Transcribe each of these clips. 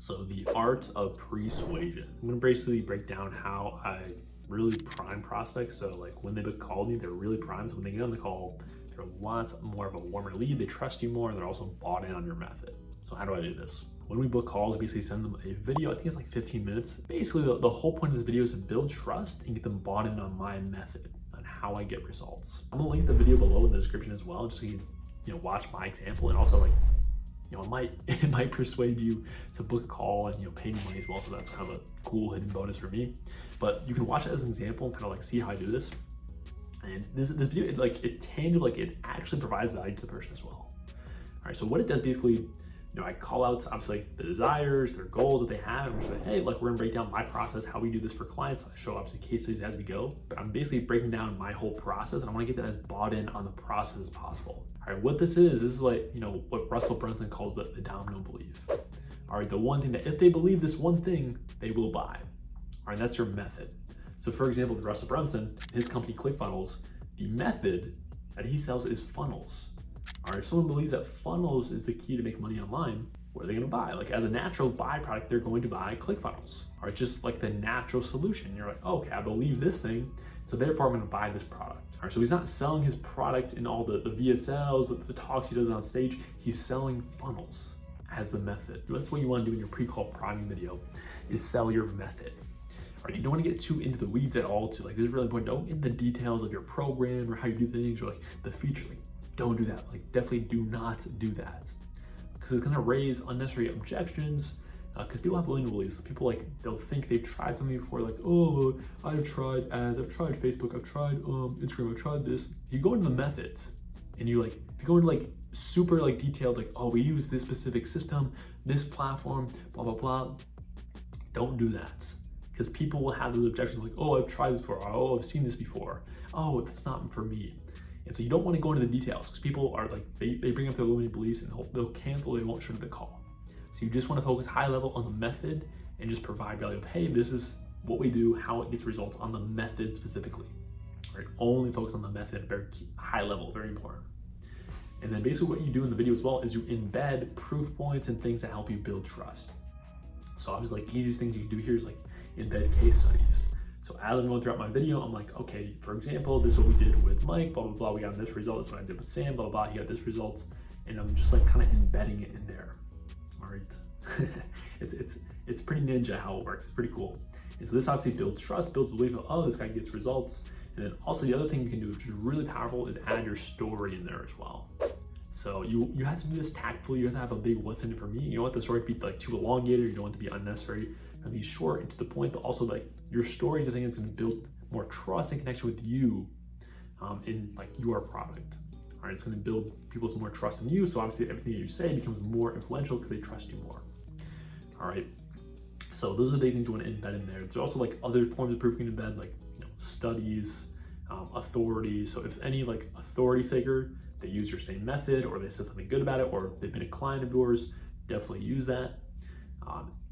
So the art of pre-suasion. I'm gonna basically break down how I really prime prospects. So like when they call me, they're really primed. So when they get on the call, they're lots more of a warmer lead. They trust you more, and they're also bought in on your method. So how do I do this? When we book calls, basically send them a video. I think it's like 15 minutes. Basically, the whole point of this video is to build trust and get them bought in on my method, on how I get results. I'm gonna link the video below in the description as well, just so you can watch my example, and also like it might persuade you to book a call and pay me money as well. So that's kind of a cool hidden bonus for me. But you can watch it as an example and kind of like see how I do this. And this video, it actually provides value to the person as well. All right, so what it does basically, I call out obviously the desires, their goals that they have, and we're like, hey, like we're gonna break down my process, how we do this for clients. I show obviously case studies as we go, but I'm basically breaking down my whole process, and I want to get them as bought in on the process as possible. All right, what this is what Russell Brunson calls the domino belief. All right, the one thing that if they believe this one thing, they will buy. All right, that's your method. So for example, with Russell Brunson, his company ClickFunnels, the method that he sells is funnels. All right, if someone believes that funnels is the key to make money online, what are they gonna buy? Like as a natural byproduct, they're going to buy ClickFunnels. All right, just like the natural solution. You're like, oh, okay, I believe this thing, so therefore I'm gonna buy this product. All right, so he's not selling his product in all the VSLs, the talks he does on stage. He's selling funnels as the method. That's what you wanna do in your pre-call priming video, is sell your method. All right, you don't want to get too into the weeds at all. Like this is really important. Don't get into the details of your program or how you do things or like the feature. Like, don't do that. Like definitely do not do that, because it's gonna raise unnecessary objections. Because people have limiting beliefs. People they'll think they've tried something before. Like, oh, I've tried ads, I've tried Facebook, I've tried Instagram, I've tried this. If you go into the methods and if you go into super detailed, oh, we use this specific system, this platform, blah blah blah. Don't do that. Because people will have those objections like, oh, I've tried this before, oh, I've seen this before, oh, that's not for me. And so you don't want to go into the details, because people are they bring up their limiting beliefs and they'll cancel, they won't show the call. So you just want to focus high level on the method and just provide value of, hey, this is what we do, how it gets results on the method specifically. Right? Only focus on the method, very high level, very important. And then basically what you do in the video as well is you embed proof points and things that help you build trust. So obviously easiest thing you can do here is embed case studies. So as I'm going throughout my video, I'm like, okay, for example, this is what we did with Mike, blah, blah, blah, we got this result. This is what I did with Sam, blah, blah, blah, he got this result. And I'm just kind of embedding it in there. All right. it's pretty ninja how it works. It's pretty cool. And so this obviously builds trust, builds belief of, oh, this guy gets results. And then also the other thing you can do, which is really powerful, is add your story in there as well. So you have to do this tactfully. You have to have a big what's in it for me. You don't want the story to be too elongated. You don't want it to be unnecessary. And be short and to the point, but also your story is the thing that's going to build more trust and connection with you in your product. All right, it's going to build people's more trust in you. So obviously everything that you say becomes more influential because they trust you more. All right. So those are the big things you want to embed in there. There's also other forms of proof you can embed, studies, authority. So if any authority figure, they use your same method, or they said something good about it, or they've been a client of yours, definitely use that.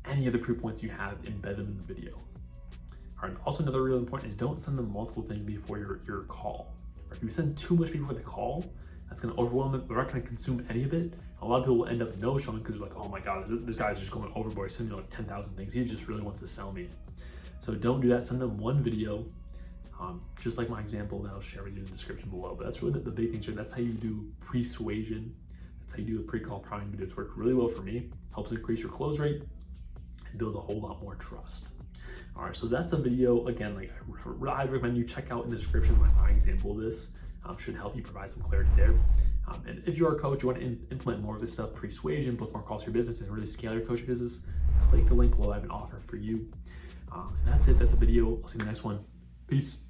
Any other proof points you have, embed them in the video. All right, also another really important is don't send them multiple things before your call. Right? If you send too much before the call, that's gonna overwhelm them. They're not gonna consume any of it. A lot of people will end up no-showing because they're like, oh my God, this guy's just going overboard. He's sending me 10,000 things. He just really wants to sell me. So don't do that. Send them one video, just like my example that I'll share with you in the description below. But that's really the big things here. That's how you do pre-suasion. That's how you do a pre-call priming video. It's worked really well for me. Helps increase your close rate and build a whole lot more trust. All right, so that's the video. Again, I recommend you check out in the description my example of this. Should help you provide some clarity there. And if you're a coach, you want to implement more of this stuff, pre-suasion, book more calls for your business, and really scale your coaching business, click the link below. I have an offer for you. And that's it. That's the video. I'll see you in the next one. Peace.